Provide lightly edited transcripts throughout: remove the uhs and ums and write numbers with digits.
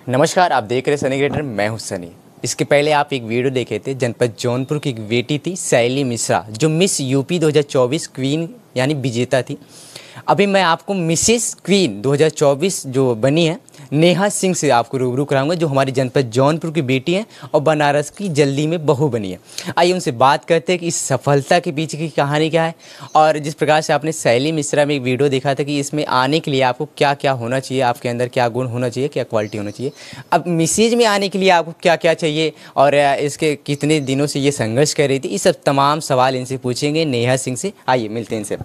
नमस्कार, आप देख रहे हैं सनी क्रिएटर। मैं हूं सनी। इसके पहले आप एक वीडियो देखे थे। जनपद जौनपुर की एक बेटी थी शैली मिश्रा, जो मिस यूपी 2024 क्वीन यानी विजेता थी। अभी मैं आपको मिसेस क्वीन 2024 जो बनी है नेहा सिंह से आपको रूबरू कराऊंगा, जो हमारी जनपद जौनपुर की बेटी हैं और बनारस की जल्दी में बहू बनी है। आइए उनसे बात करते हैं कि इस सफलता के पीछे की कहानी क्या है, और जिस प्रकार से आपने शैली मिश्रा में एक वीडियो देखा था कि इसमें आने के लिए आपको क्या क्या होना चाहिए, आपके अंदर क्या गुण होना चाहिए, क्या क्वालिटी होना चाहिए। अब मिसेज में आने के लिए आपको क्या क्या चाहिए और इसके कितने दिनों से ये संघर्ष कर रही थी, ये सब तमाम सवाल इनसे पूछेंगे नेहा सिंह से। आइए मिलते हैं इनसे।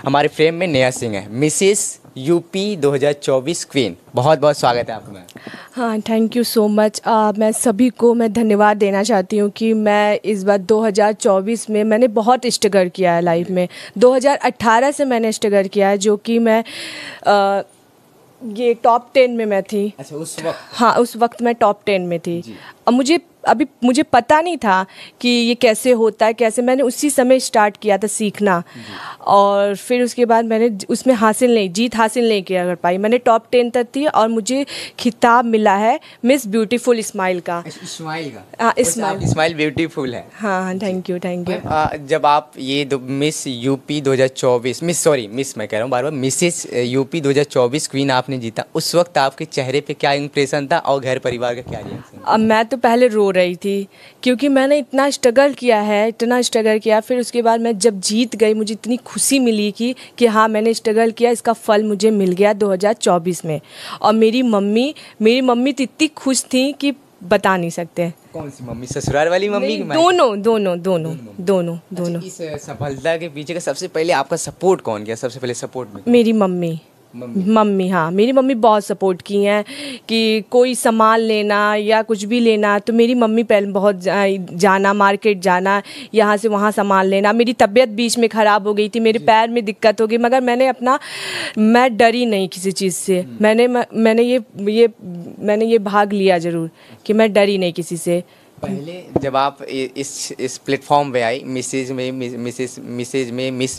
हमारे फ्रेम में नेहा सिंह है, मिसेस यूपी 2024 क्वीन। बहुत बहुत स्वागत है आपका। हाँ, थैंक यू सो मच। मैं सभी को धन्यवाद देना चाहती हूँ कि मैं इस बार 2024 में मैंने बहुत स्ट्रगल किया है लाइफ में। 2018 से मैंने स्ट्रगल किया है, जो कि मैं ये टॉप 10 में मैं थी। अच्छा, उस वक्त? हाँ, उस वक्त मैं टॉप 10 में थी। अब मुझे पता नहीं था कि ये कैसे होता है, कैसे। मैंने उसी समय स्टार्ट किया था सीखना, और फिर उसके बाद मैंने उसमें जीत हासिल नहीं किया कर पाई। मैंने टॉप 10 तक थी और मुझे खिताब मिला है मिस ब्यूटीफुल स्माइल का। स्माइल का? हाँ, स्माइल ब्यूटीफुल है। हाँ, थैंक यू। जब आप ये मिस यूपी 2024 मिस मैं कह रहा हूँ बार बार, मिसेस यूपी 2024 क्वीन आपने जीता, उस वक्त आपके चेहरे पे क्या इंप्रेशन था और घर परिवार का क्या रिएक्शन? अब मैं तो पहले रो रही थी, क्योंकि मैंने इतना स्ट्रगल किया। फिर उसके बाद मैं जब जीत गई, मुझे इतनी खुशी मिली कि हाँ, मैंने स्ट्रगल किया, इसका फल मुझे मिल गया 2024 में। और मेरी मम्मी तो इतनी खुश थी कि बता नहीं सकते। कौन सी मम्मी? ससुराल वाली मम्मी? दोनों। इस सफलता के पीछे का सबसे पहले आपका सपोर्ट कौन किया? सबसे पहले सपोर्ट में मेरी मम्मी। हाँ, मेरी मम्मी बहुत सपोर्ट की हैं कि कोई सामान लेना या कुछ भी लेना तो मेरी मम्मी पहले बहुत जाना, मार्केट जाना, यहाँ से वहाँ सामान लेना। मेरी तबीयत बीच में ख़राब हो गई थी, मेरे पैर में दिक्कत हो गई, मगर मैं डरी नहीं किसी चीज़ से। मैंने ये भाग लिया ज़रूर कि मैं डरी नहीं किसी से। पहले जब आप इस प्लेटफॉर्म पे आई, मिस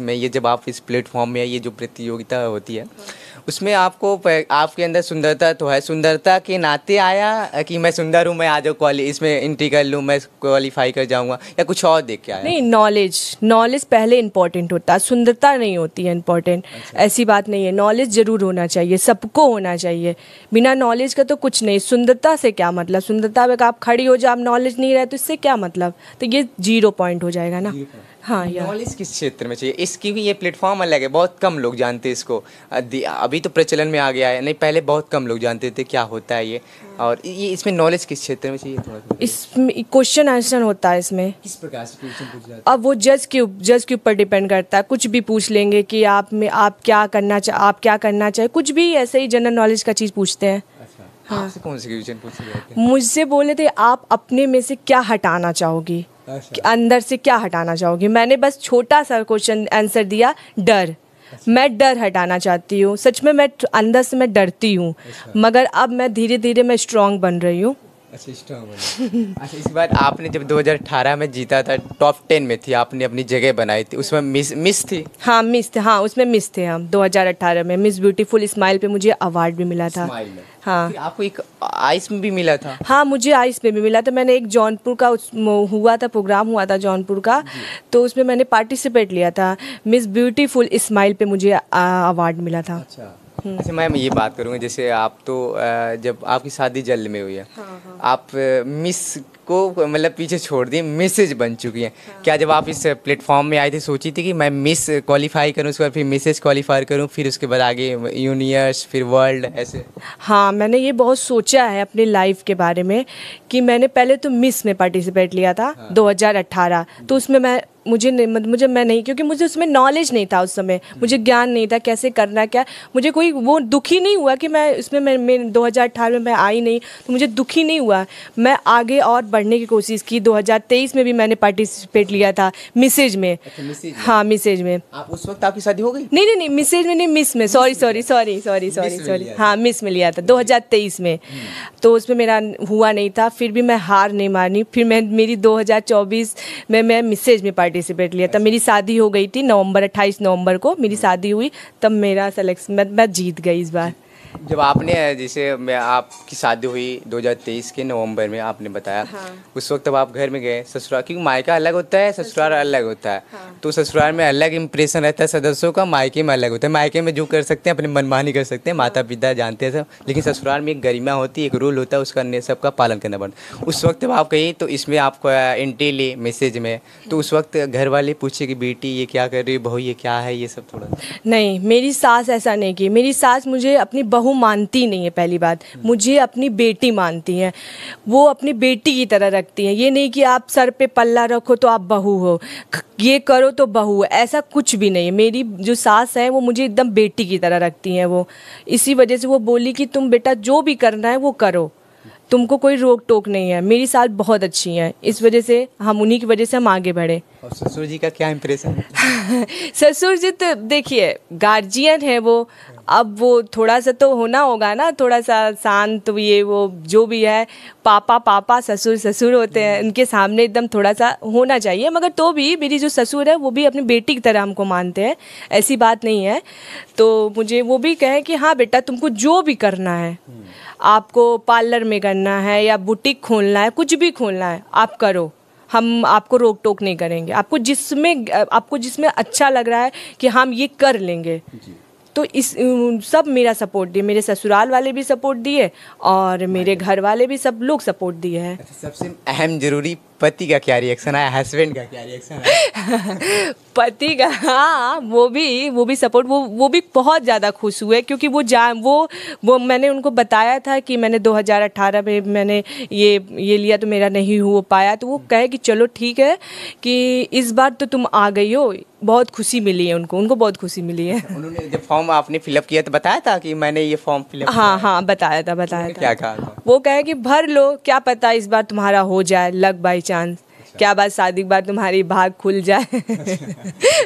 में ये जब आप इस प्लेटफॉर्म में आई, ये जो प्रतियोगिता होती है, उसमें आपके अंदर सुंदरता तो है, सुंदरता के नाते आया कि मैं सुंदर हूँ, मैं आ जाऊँ इसमें एंट्री कर लूँ, मैं क्वालिफाई कर जाऊँगा, या कुछ और देख के आया? नहीं, नॉलेज पहले इम्पोर्टेंट होता है, सुंदरता नहीं होती है इम्पोर्टेंट। अच्छा। ऐसी बात नहीं है, नॉलेज ज़रूर होना चाहिए, सबको होना चाहिए। बिना नॉलेज का तो कुछ नहीं। सुंदरता से क्या मतलब? सुंदरता में आप खड़ी हो जाओ, आप नॉलेज नहीं रहे तो इससे क्या मतलब? तो ये 0 पॉइंट हो जाएगा ना। हाँ, नॉलेज किस क्षेत्र में चाहिए? इसकी भी ये प्लेटफॉर्म अलग है, बहुत कम लोग जानते हैं इसको। अभी तो प्रचलन में आ गया है, नहीं पहले बहुत कम लोग जानते थे क्या होता है ये। और ये इसमें नॉलेज किस क्षेत्र में चाहिए थोड़ा? इसमें क्वेश्चन आंसर होता है। इसमें किस प्रकार से क्वेश्चन पूछा जाता है? अब वो जज के ऊपर डिपेंड करता है। कुछ भी पूछ लेंगे कि आप क्या करना चाहिए, कुछ भी ऐसे ही जनरल नॉलेज का चीज़ पूछते हैं। हाँ। आपसे कौन से क्वेश्चन पूछे जाते हैं? मुझसे बोले थे आप अपने में से क्या हटाना चाहोगी, अंदर से क्या हटाना चाहोगी। मैंने बस छोटा सा क्वेश्चन आंसर दिया, डर। मैं डर हटाना चाहती हूँ। सच में मैं अंदर से मैं डरती हूँ, मगर अब मैं धीरे धीरे मैं स्ट्रांग बन रही हूँ। अच्छा, अच्छा, इस बार आपने जब 2018 में जीता था, टॉप 10 में थी, आपने अपनी जगह बनाई थी, उसमें मिस थी? हाँ, मिस थे। हाँ, उसमें मिस थे हम। 2018 में मिस ब्यूटीफुल स्माइल पे मुझे अवार्ड भी मिला था। हाँ। फिर आपको एक आइस में भी मिला था? हाँ, मुझे आइस में भी मिला था। मैंने एक जौनपुर का प्रोग्राम हुआ था जौनपुर का, तो उसमें मैंने पार्टिसिपेट लिया था। मिस ब्यूटीफुल स्माइल पे मुझे अवार्ड मिला था। अच्छा, मैं ये बात करूँगा, जैसे आप तो जब आपकी शादी जल्द में हुई है, हाँ। आप मिस को मतलब पीछे छोड़ दिए, मिसेज बन चुकी हैं। हाँ। क्या जब आप इस प्लेटफॉर्म में आए थे सोची थी कि मैं मिस क्वालिफाई करूं, उसके बाद फिर मिसेज क्वालिफाई करूं, फिर उसके बाद आगे यूनिवर्स, फिर वर्ल्ड, ऐसे? हाँ, मैंने ये बहुत सोचा है अपनी लाइफ के बारे में कि मैंने पहले तो मिस में पार्टिसिपेट लिया था। हाँ। 2018, तो उसमें मैं नहीं, क्योंकि मुझे उसमें नॉलेज नहीं था उस समय, मुझे ज्ञान नहीं था कैसे करना क्या। मुझे कोई वो दुखी नहीं हुआ कि मैं उसमें मैं 2018 में मैं आई नहीं, तो मुझे दुखी नहीं हुआ। मैं आगे और बढ़ने की कोशिश की। 2023 में भी मैंने पार्टिसिपेट लिया था मिसेज में। अच्छा, मिसेज में? हाँ, मिसेज में। आप उस वक्त आपकी शादी हो गई? नहीं, मिसेज में नहीं, मिस में। सॉरी। हाँ, मिस में लिया था 2023 में। तो उसमें मेरा हुआ नहीं था, फिर भी मैं हार नहीं मानी। फिर मेरी 2024 में मैं मिसेज में पार्टिसिपेट लिया। तब मेरी शादी हो गई थी 28 नवंबर को मेरी शादी हुई, तब मेरा सिलेक्शन मैं जीत गई इस बार। जब आपने जैसे मैं आपकी शादी हुई 2023 के नवंबर में आपने बताया, हाँ। उस वक्त तब आप घर में गए ससुराल, क्योंकि मायका अलग होता है ससुराल अलग होता है। हाँ। तो ससुराल में अलग इंप्रेशन रहता है सदस्यों का, मायके में अलग होता है। मायके में जो कर सकते हैं अपनी मनमानी कर सकते हैं, माता पिता जानते हैं सब, लेकिन ससुराल में एक गरिमा होती है, एक रूल होता है, उसका सबका पालन करना पड़ता है। उस वक्त जब आप गई तो इसमें आपको एंट्री ली मैसेज में, तो उस वक्त घर वाले पूछे कि बेटी ये क्या कर रही है, बहू ये क्या है, ये सब थोड़ा नहीं, मेरी सास ऐसा नहीं की। मेरी सास मुझे अपनी बहू मानती नहीं है। पहली बात, मुझे अपनी बेटी मानती हैं। वो अपनी बेटी की तरह रखती हैं। ये नहीं कि आप सर पे पल्ला रखो तो आप बहू हो, ये करो तो बहू हो, ऐसा कुछ भी नहीं है। मेरी जो सास है वो मुझे एकदम बेटी की तरह रखती हैं। वो इसी वजह से वो बोली कि तुम बेटा जो भी करना है वो करो, तुमको कोई रोक टोक नहीं है। मेरी सास बहुत अच्छी हैं, इस वजह से हम उन्हीं की वजह से हम आगे बढ़े। और ससुर जी का क्या इंप्रेशन है? ससुर जी तो देखिए गार्जियन है वो, अब वो थोड़ा सा तो होना होगा ना, थोड़ा सा शांत, ये वो जो भी है, पापा पापा ससुर ससुर होते हैं, उनके सामने एकदम थोड़ा सा होना चाहिए। मगर तो भी मेरी जो ससुर है वो भी अपनी बेटी की तरह हमको मानते हैं, ऐसी बात नहीं है। तो मुझे वो भी कहें कि हाँ बेटा तुमको जो भी करना है, आपको पार्लर में करना है या बुटीक खोलना है, कुछ भी खोलना है आप करो, हम आपको रोक टोक नहीं करेंगे। आपको जिसमें अच्छा लग रहा है कि हम ये कर लेंगे, तो इस सब मेरा सपोर्ट दिए। मेरे ससुराल वाले भी सपोर्ट दिए और मेरे घर वाले भी, सब लोग सपोर्ट दिए हैं। अच्छा, सबसे अहम जरूरी पति का क्या रिएक्शन है, हस्बैंड का क्या रिएक्शन है? पति का, हाँ वो भी सपोर्ट, वो भी बहुत ज़्यादा खुश हुए, क्योंकि वो मैंने उनको बताया था कि मैंने 2018 में मैंने ये लिया तो मेरा नहीं हो पाया। तो वो कहे कि चलो ठीक है कि इस बार तो तुम आ गई हो। बहुत खुशी मिली है उनको बहुत खुशी मिली है। उन्होंने जब फॉर्म आपने फिलअप किया तो बताया था कि मैंने ये फॉर्म फिलअप हाँ बताया था क्या कहा था? वो कहे कि भर लो, क्या पता इस बार तुम्हारा हो जाए, लक बाई चांस, क्या बात शादी के बाद तुम्हारी भाग खुल जाए।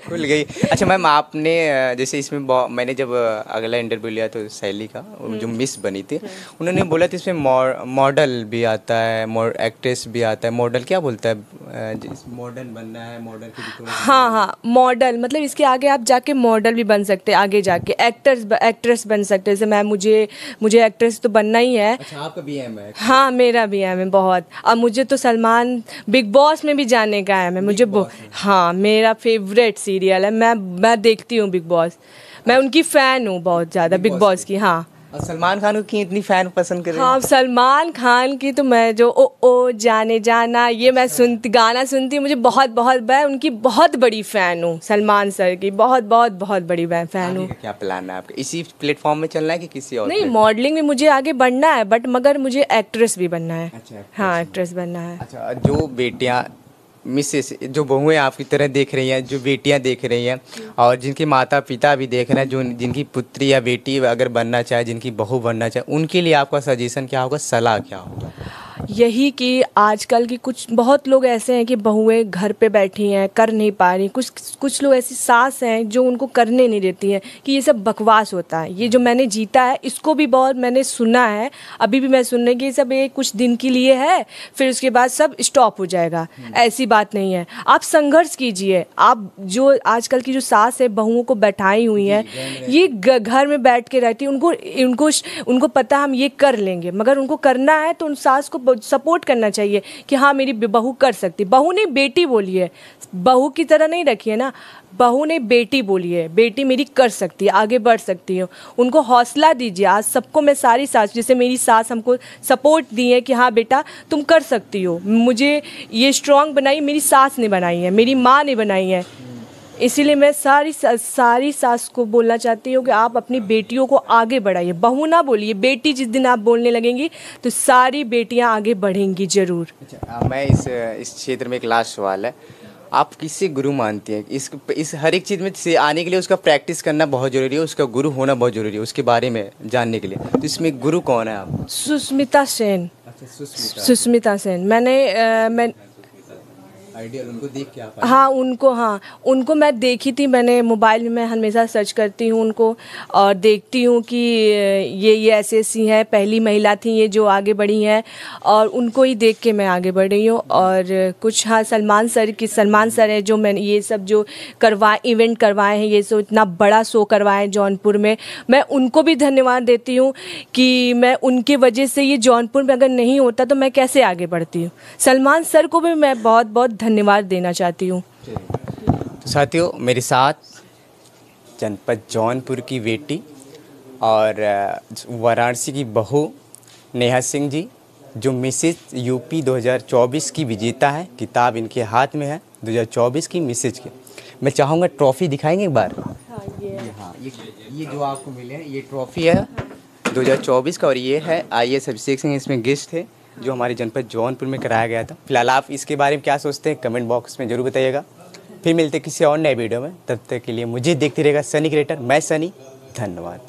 खुल गई। अच्छा मैम, आपने जैसे इसमें मैंने जब अगला इंटरव्यू लिया तो सैली का जो मिस बनी थी, उन्होंने बोला था इसमें मॉडल भी आता है, एक्ट्रेस भी आता है। मॉडल क्या बोलता है, मॉडर्न बनना है, मॉडल की? हाँ मॉडल मतलब इसके आगे आप जाके मॉडल भी बन सकते हैं, आगे जाके एक्ट्रेस बन सकते हैं। जैसे मैं मुझे एक्ट्रेस तो बनना ही है। अच्छा, आपका भी एम है? हाँ मेरा भी एम है बहुत। और मुझे तो सलमान बिग बॉस में भी जाने का है। मुझे हाँ मेरा फेवरेट सीरियल है, मैं देखती हूँ बिग बॉस, मैं उनकी फ़ैन हूँ बहुत ज़्यादा, बिग बॉस की। हाँ। और सलमान खान को क्यों इतनी फैन पसंद कर रहे हैं? हाँ सलमान खान की तो मैं जो ओ जाने जाना, ये मैं गाना सुनती हूँ, मुझे बहुत मैं उनकी बहुत बड़ी फ़ैन हूँ, सलमान सर की बहुत बड़ी फ़ैन हूँ। क्या प्लान है आपका, इसी प्लेटफॉर्म में चलना है कि किसी और? नहीं, मॉडलिंग में मुझे आगे बढ़ना है, बट मगर मुझे एक्ट्रेस भी बनना है। अच्छा, हाँ एक्ट्रेस बनना है। अच्छा, जो बेटियां मिसेस, जो बहुएं आपकी तरह देख रही हैं, जो बेटियां देख रही हैं और जिनके माता पिता भी देख रहे हैं, जो जिनकी पुत्री या बेटी अगर बनना चाहे, जिनकी बहू बनना चाहे, उनके लिए आपका सजेशन क्या होगा, सलाह क्या होगा? यही कि आजकल की बहुत लोग ऐसे हैं कि बहुएं घर पे बैठी हैं, कर नहीं पा रही। कुछ लोग ऐसी सास हैं जो उनको करने नहीं देती हैं, कि ये सब बकवास होता है। ये जो मैंने जीता है इसको भी बहुत मैंने सुना है, अभी भी मैं सुन रही कि सब ये कुछ दिन के लिए है, फिर उसके बाद सब स्टॉप हो जाएगा। ऐसी बात नहीं है, आप संघर्ष कीजिए। आप जो आजकल की जो सास है बहुओं को बैठाई हुई हैं, ये घर में बैठ के रहती है, उनको पता हम ये कर लेंगे, मगर उनको करना है तो उन सास को सपोर्ट करना चाहिए कि हाँ मेरी बहू कर सकती। बहू ने बेटी बोली है, बहू की तरह नहीं रखी है ना, बहू ने बेटी बोली है, बेटी मेरी कर सकती है, आगे बढ़ सकती है, उनको हौसला दीजिए। आज सबको मैं सारी सास, जैसे मेरी सास हमको सपोर्ट दी है कि हाँ बेटा तुम कर सकती हो, मुझे ये स्ट्रांग बनाई मेरी सास ने बनाई है, मेरी माँ ने बनाई है। इसीलिए मैं सारी सास को बोलना चाहती हूँ कि आप अपनी बेटियों को आगे बढ़ाइए, बहू ना बोलिए, बेटी। जिस दिन आप बोलने लगेंगी तो सारी बेटियाँ आगे बढ़ेंगी ज़रूर। अच्छा, मैं इस क्षेत्र में एक लास्ट सवाल है, आप किससे गुरु मानती हैं? इस हर एक चीज़ में से आने के लिए उसका प्रैक्टिस करना बहुत ज़रूरी है, उसका गुरु होना बहुत ज़रूरी है, उसके बारे में जानने के लिए। तो इसमें गुरु कौन है आप? सुष्मिता सेन। अच्छा, सुष्मिता सेन। मैं आइडियल उनको देख के आप हाँ उनको मैं देखी थी, मैंने मोबाइल में मैं हमेशा सर्च करती हूँ उनको और देखती हूँ कि ये ऐसे ऐसी हैं, पहली महिला थी ये जो आगे बढ़ी हैं और उनको ही देख के मैं आगे बढ़ रही हूँ। और कुछ हाँ सलमान सर है जो मैंने ये सब जो इवेंट करवाए हैं, ये सो इतना बड़ा शो करवाए हैं जौनपुर में, मैं उनको भी धन्यवाद देती हूँ कि मैं उनके वजह से ये जौनपुर में अगर नहीं होता तो मैं कैसे आगे बढ़ती हूँ। सलमान सर को भी मैं बहुत बहुत धन्यवाद देना चाहती हूँ। तो साथियों, मेरे साथ जनपद जौनपुर की बेटी और वाराणसी की बहू नेहा सिंह जी, जो मिसेज यूपी 2024 की विजेता है। किताब इनके हाथ में है 2024 की मिसेज की। मैं चाहूँगा ट्रॉफ़ी दिखाएंगे एक बार। हाँ, ये जो आपको मिले हैं ये ट्रॉफ़ी है 2024 का और ये है IAS अभिषेक सिंह इसमें गेस्ट थे जो हमारे जनपद जौनपुर में कराया गया था। फिलहाल आप इसके बारे में क्या सोचते हैं कमेंट बॉक्स में ज़रूर बताइएगा। फिर मिलते किसी और नए वीडियो में, तब तक के लिए मुझे देखते रहेगा सनी क्रिएटर। मैं सनी, धन्यवाद।